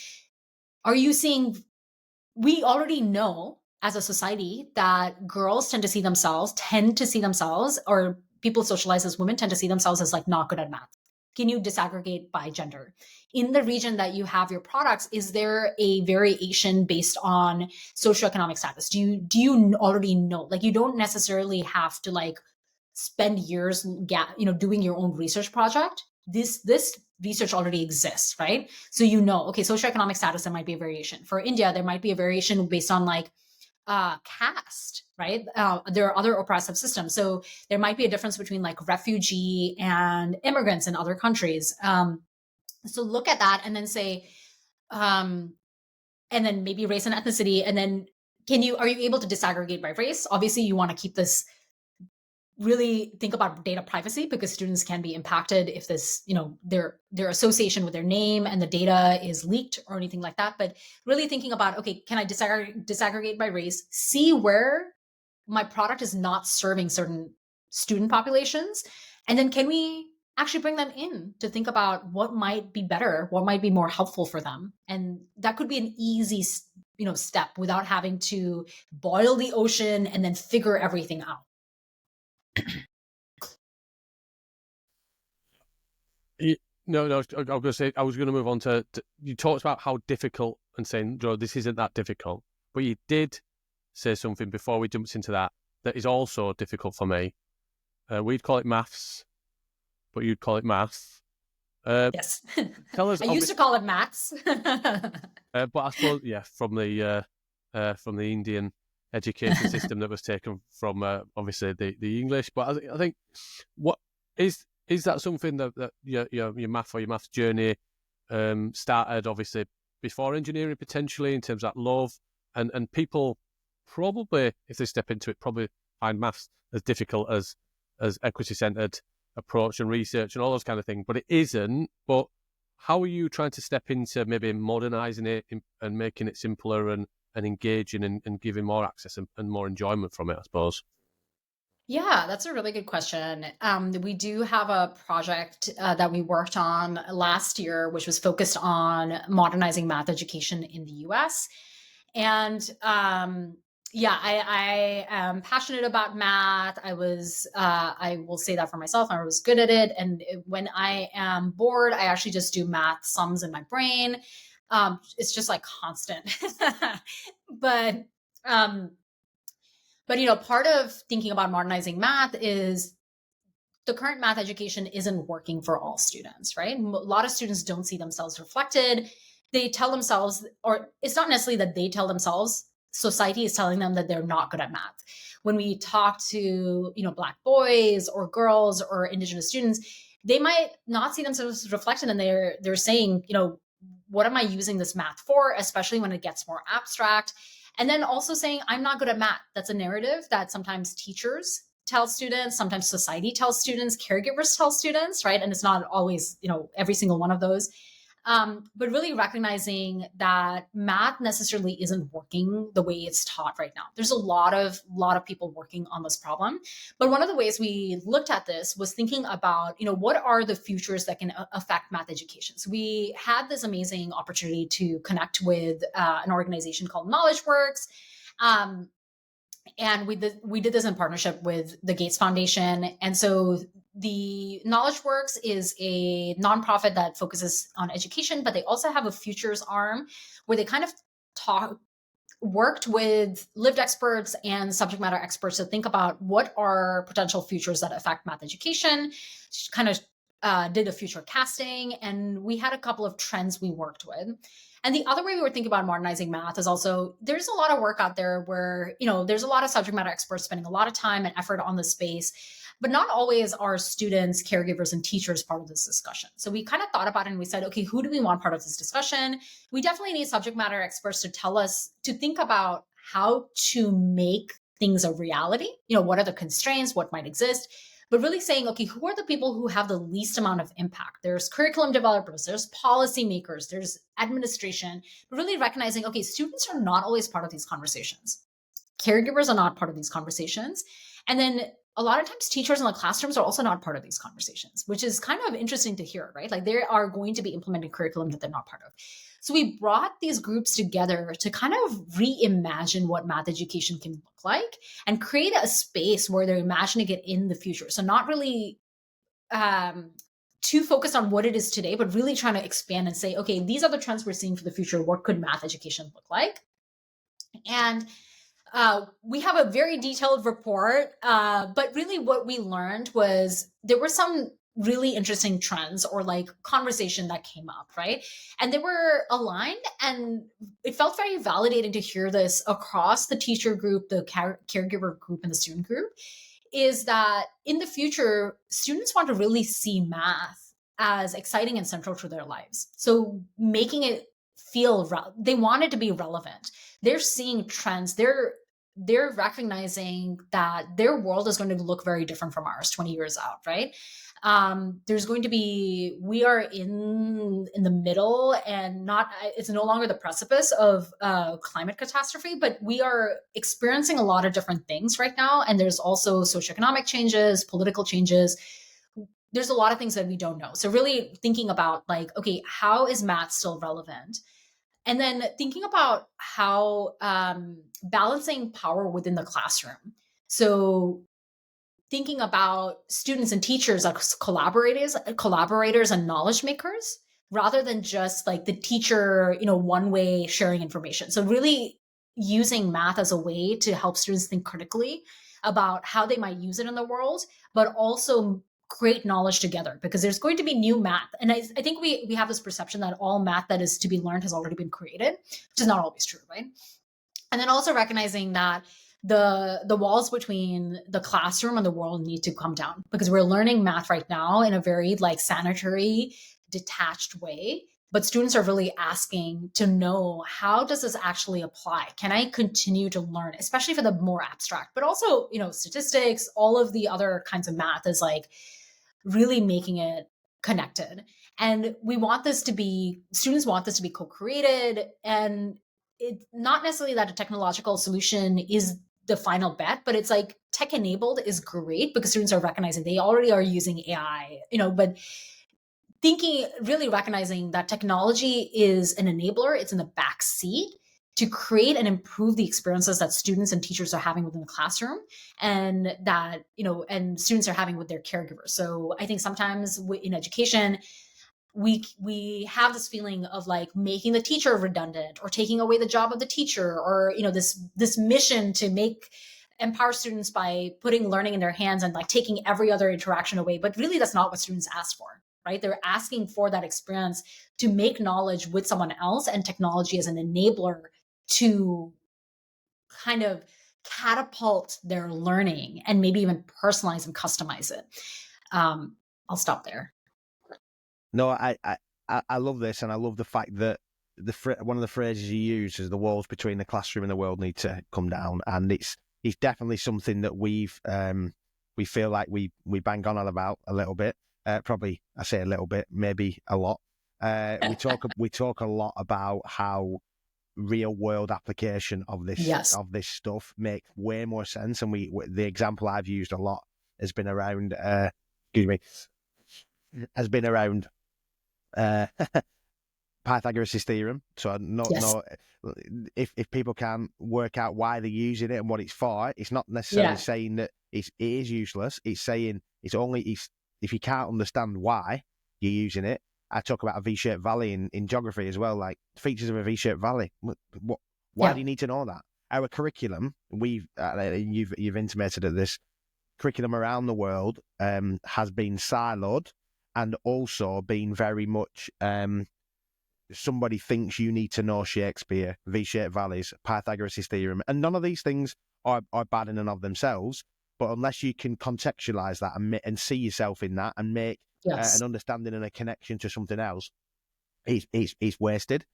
We already know as a society that girls tend to see themselves, or people socialized as women tend to see themselves as like not good at math. Can you disaggregate by gender? In the region that you have your products, is there a variation based on socioeconomic status? Do you already know? Like, you don't necessarily have to like spend years doing your own research project. This research already exists, right? So okay, socioeconomic status, there might be a variation. For India, there might be a variation based on like caste, right? There are other oppressive systems. So there might be a difference between like refugee and immigrants in other countries. So look at that and then say, and then maybe race and ethnicity. And then are you able to disaggregate by race? Obviously, you want to keep this, really think about data privacy, because students can be impacted if this, their association with their name and the data is leaked or anything like that. But really thinking about, okay, can I disaggregate by race, see where my product is not serving certain student populations, and then can we actually bring them in to think about what might be better, what might be more helpful for them. And that could be an easy step without having to boil the ocean and then figure everything out. No, I was going to say, I was going to move on to you talked about how difficult, and saying, Joe, this isn't that difficult, but you did say something before we jumped into that is also difficult for me. We'd call it maths, but you'd call it math. Yes. Tell us. I used to call it maths. But I suppose, from the Indian education system that was taken from obviously the English. But I think, what is that something that your maths journey started obviously before engineering, potentially, in terms of that love, and people probably, if they step into it, probably find maths as difficult as equity-centered approach and research and all those kind of things, but it isn't. But how are you trying to step into maybe modernising it and making it simpler and engaging and giving more access and more enjoyment from it, I suppose? Yeah, that's a really good question. We do have a project that we worked on last year, which was focused on modernizing math education in the US. And I am passionate about math. I will say that for myself. I was good at it. And when I am bored, I actually just do math sums in my brain. It's just like constant. but, um, part of thinking about modernizing math is the current math education isn't working for all students, right? A lot of students don't see themselves reflected. They tell themselves, or it's not necessarily that they tell themselves, society is telling them that they're not good at math. When we talk to, Black boys or girls or Indigenous students, they might not see themselves reflected, and they're saying, what am I using this math for, especially when it gets more abstract. And then also saying, I'm not good at math. That's a narrative that sometimes teachers tell students, sometimes society tells students, caregivers tell students, right? And it's not always, every single one of those. But really recognizing that math necessarily isn't working the way it's taught right now. There's a lot of people working on this problem. But one of the ways we looked at this was thinking about, what are the futures that can affect math education? So we had this amazing opportunity to connect with an organization called KnowledgeWorks. And we did this in partnership with the Gates Foundation. And so the KnowledgeWorks is a nonprofit that focuses on education, but they also have a futures arm where they kind of worked with lived experts and subject matter experts to think about what are potential futures that affect math education, kind of did a future casting, and we had a couple of trends we worked with. And the other way we were thinking about modernizing math is also, there's a lot of work out there where, there's a lot of subject matter experts spending a lot of time and effort on the space, but not always are students, caregivers, and teachers part of this discussion. So we kind of thought about it and we said, okay, who do we want part of this discussion? We definitely need subject matter experts to tell us, to think about how to make things a reality. What are the constraints, what might exist? But really saying, okay, who are the people who have the least amount of impact? There's curriculum developers, there's policymakers, there's administration, but really recognizing, okay, students are not always part of these conversations. Caregivers are not part of these conversations. And then a lot of times teachers in the classrooms are also not part of these conversations, which is kind of interesting to hear, right? Like they are going to be implementing curriculum that they're not part of. So we brought these groups together to kind of reimagine what math education can look like and create a space where they're imagining it in the future. So not really too focused on what it is today, but really trying to expand and say, okay, these are the trends we're seeing for the future. What could math education look like? And we have a very detailed report, but really what we learned was there were some really interesting trends or like conversation that came up, right? And they were aligned, and it felt very validating to hear this across the teacher group, the caregiver group, and the student group, is that in the future, students want to really see math as exciting and central to their lives. So making it feel, they want it to be relevant. They're seeing trends. They're recognizing that their world is going to look very different from ours 20 years out, right? There's going to be, we are in the middle, and it's no longer the precipice of climate catastrophe, but we are experiencing a lot of different things right now. And there's also socioeconomic changes, political changes. There's a lot of things that we don't know. So really thinking about like, okay, how is math still relevant? And then thinking about how balancing power within the classroom. So thinking about students and teachers as collaborators and knowledge makers, rather than just like the teacher, one way sharing information. So really using math as a way to help students think critically about how they might use it in the world, but also create knowledge together, because there's going to be new math. And I think we have this perception that all math that is to be learned has already been created, which is not always true, right? And then also recognizing that the walls between the classroom and the world need to come down, because we're learning math right now in a very like sanitary, detached way. But students are really asking to know, how does this actually apply? Can I continue to learn, especially for the more abstract, but also, statistics, all of the other kinds of math is like really making it connected. And students want this to be co-created. And it's not necessarily that a technological solution is the final bet, but it's like tech enabled is great because students are recognizing they already are using AI, but really recognizing that technology is an enabler. It's in the back seat to create and improve the experiences that students and teachers are having within the classroom, and that, and students are having with their caregivers. So I think sometimes in education, we have this feeling of like making the teacher redundant or taking away the job of the teacher, or this mission to empower students by putting learning in their hands and like taking every other interaction away. But really, that's not what students ask for, right? They're asking for that experience to make knowledge with someone else, and technology as an enabler to kind of catapult their learning and maybe even personalize and customize it. I'll stop there. No, I love this, and I love the fact that one of the phrases you use is the walls between the classroom and the world need to come down, and it's definitely something that we feel like we bang on about a little bit. Probably I say a little bit, maybe a lot. We talk a lot about how real world application of this stuff make way more sense, and the example I've used a lot has been around Pythagoras' theorem. So if people can't work out why they're using it and what it's for, it's not necessarily saying that it is useless. It's saying if you can't understand why you're using it. I talk about a V-shaped valley in geography as well, like features of a V-shaped valley. Why do you need to know that? Our curriculum, you've intimated at this curriculum around the world, has been siloed, and also been very much somebody thinks you need to know Shakespeare, V-shaped valleys, Pythagoras' theorem, and none of these things are bad in and of themselves. But unless you can contextualize that and see yourself in that and make an understanding and a connection to something else, it's wasted.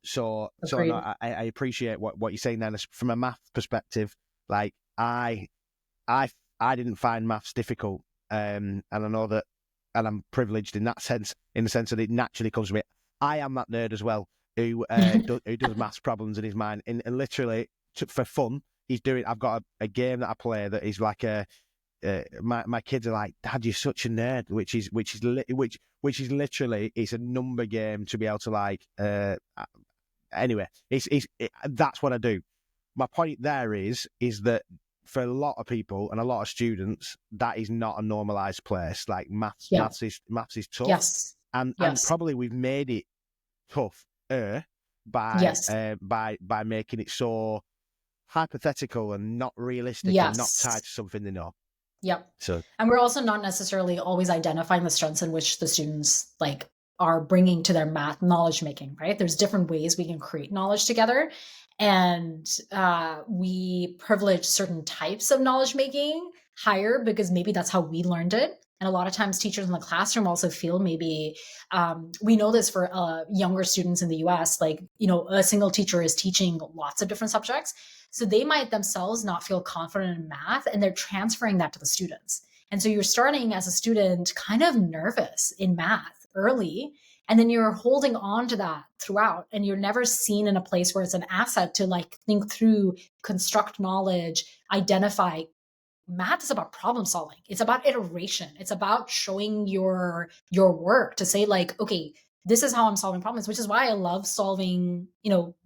So no, I appreciate what you're saying there. From a math perspective, like I didn't find maths difficult, and I know that, and I'm privileged in that sense, in the sense that it naturally comes to me. I am that nerd as well who does maths problems in his mind, and literally for fun. I've got a game that I play that is like my kids are like, Dad, you're such a nerd, which is literally, it's a number game to be able to like. Anyway, that's what I do. My point there is that for a lot of people and a lot of students, that is not a normalized place. Like maths is tough. Yes. And probably we've made it tough by making it so hypothetical and not realistic and not tied to something they know. Yep. So, and we're also not necessarily always identifying the strengths in which the students like are bringing to their math knowledge making, right? There's different ways we can create knowledge together. And we privilege certain types of knowledge making higher because maybe that's how we learned it. And a lot of times teachers in the classroom also feel maybe, we know this for younger students in the US, like, a single teacher is teaching lots of different subjects. So they might themselves not feel confident in math, and they're transferring that to the students. And so you're starting as a student kind of nervous in math early, and then you're holding on to that throughout, and you're never seen in a place where it's an asset to like think through, construct knowledge, identify. Math is about problem solving. It's about iteration. It's about showing your work to say like, okay, this is how I'm solving problems, which is why I love solving,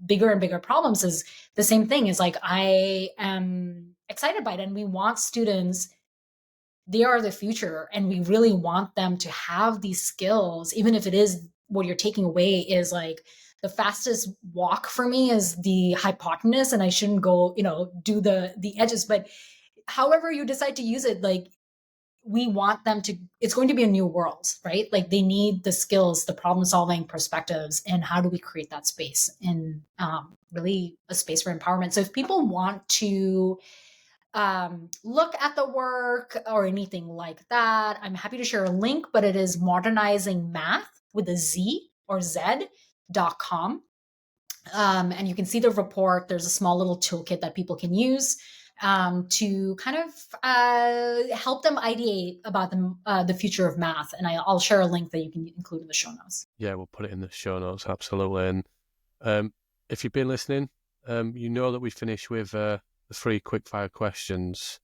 bigger and bigger problems. Is the same thing. Is like, I am excited by it. And we want students, they are the future, and we really want them to have these skills, even if it is what you're taking away is like the fastest walk for me is the hypotenuse, and I shouldn't go, do the edges. But however you decide to use it, like, we want them to, it's going to be a new world, right? Like they need the skills, the problem solving perspectives, and how do we create that space in really a space for empowerment. So if people want to look at the work or anything like that, I'm happy to share a link, but it is Modernizing Math with a Z or Z.com. And you can see the report. There's a small little toolkit that people can use to kind of help them ideate about the future of math. And I'll share a link that you can include in the show notes. Yeah, we'll put it in the show notes, absolutely. And if you've been listening, you know that we finish with the 3 quickfire questions.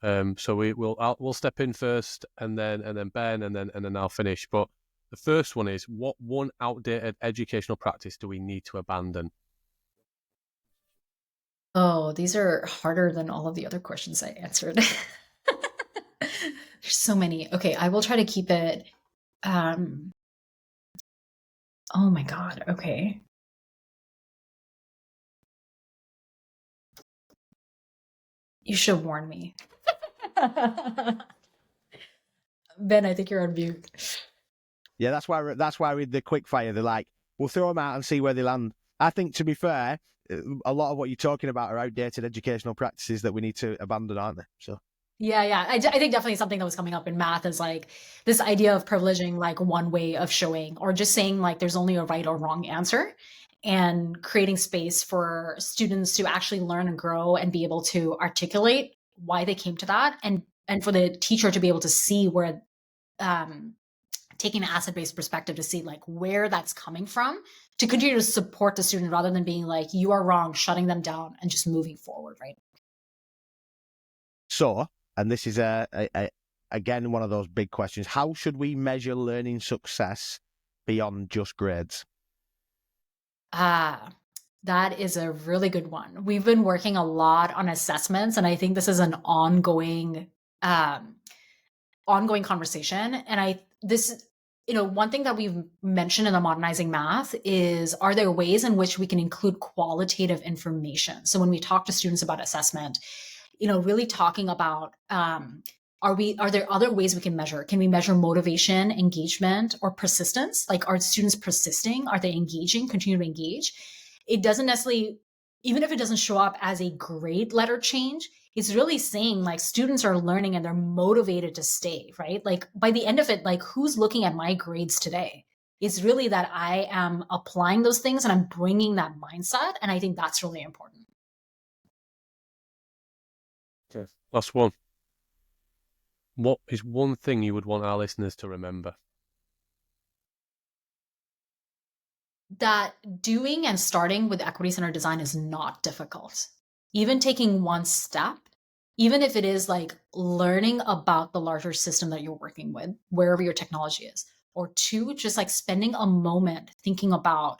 So we'll step in first, and then Ben, and then I'll finish. But the first one is, what one outdated educational practice do we need to abandon? Oh, these are harder than all of the other questions I answered. There's so many. Okay, I will try to keep it. Um, oh my God. Okay. You should warn me. Ben, I think you're on mute. Yeah, that's why with the quick fire, they're like, we'll throw them out and see where they land. I think, to be fair, a lot of what you're talking about are outdated educational practices that we need to abandon, aren't they? So Yeah. I think definitely something that was coming up in math is like this idea of privileging like one way of showing, or just saying like there's only a right or wrong answer, and creating space for students to actually learn and grow and be able to articulate why they came to that, and for the teacher to be able to see where um, taking an asset-based perspective to see like where that's coming from, to continue to support the student rather than being like, you are wrong, shutting them down and just moving forward, right? So, and this is again one of those big questions: how should we measure learning success beyond just grades? That is a really good one. We've been working a lot on assessments, and I think this is an ongoing conversation. And one thing that we've mentioned in the Modernizing Math is, are there ways in which we can include qualitative information? So when we talk to students about assessment, really talking about, are there other ways we can measure? Can we measure motivation, engagement, or persistence? Like, are students persisting? Are they engaging, continue to engage? It doesn't necessarily, even if it doesn't show up as a grade letter change, it's really saying like students are learning and they're motivated to stay, right? Like by the end of it, like who's looking at my grades today? It's really that I am applying those things and I'm bringing that mindset. And I think that's really important. Okay. Last one. What is one thing you would want our listeners to remember? That doing and starting with equity-centered design is not difficult. Even taking one step, even if it is like learning about the larger system that you're working with, wherever your technology is, or two, just like spending a moment thinking about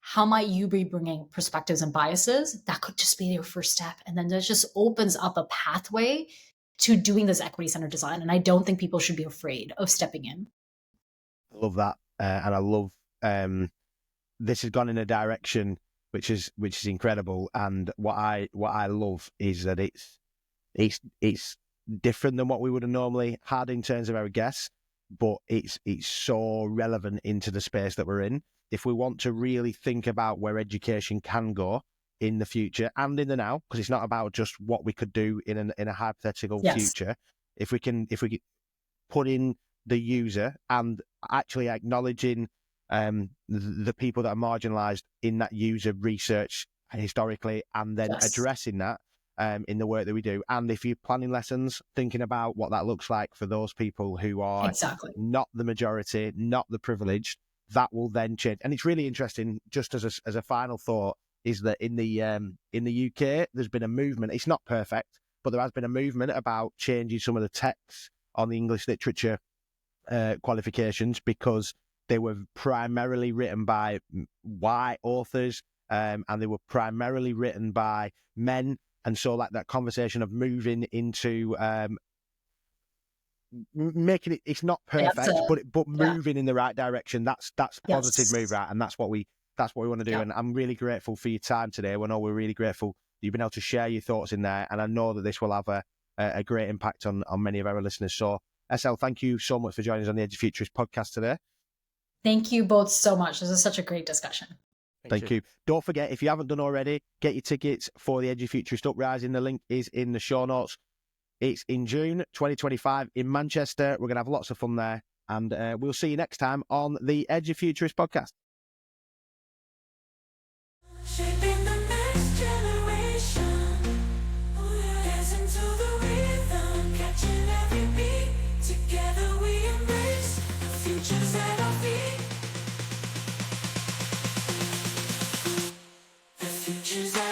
how might you be bringing perspectives and biases, that could just be your first step. And then that just opens up a pathway to doing this equity-centered design. And I don't think people should be afraid of stepping in. I love that, and I love this has gone in a direction which is incredible. And what I love is that it's different than what we would have normally had in terms of our guests, but it's so relevant into the space that we're in. If we want to really think about where education can go in the future and in the now, because it's not about just what we could do in a hypothetical future. If we can put in the user and actually acknowledging the people that are marginalised in that user research historically, and then addressing that in the work that we do. And if you're planning lessons, thinking about what that looks like for those people who are not the majority, not the privileged, that will then change. And it's really interesting, just as a final thought, is that in the UK, there's been a movement. It's not perfect, but there has been a movement about changing some of the texts on the English literature qualifications, because they were primarily written by white authors, and they were primarily written by men. And so like that conversation of moving into making it, it's not perfect, but moving in the right direction, that's positive move, right? And that's what we want to do. And I'm really grateful for your time today. I know we're really grateful that you've been able to share your thoughts in there, and I know that this will have a great impact on many of our listeners. So SL, thank you so much for joining us on the Edufuturists podcast today. Thank you both so much. This is such a great discussion. Thank you. Don't forget, if you haven't done already, get your tickets for the Edufuturist Uprising. The link is in the show notes. It's in June 2025 in Manchester. We're going to have lots of fun there. And we'll see you next time on the Edufuturist podcast. Shaping the next generation. Dancing to the rhythm, catching every beat. Together we embrace the futures at our feet. The futures at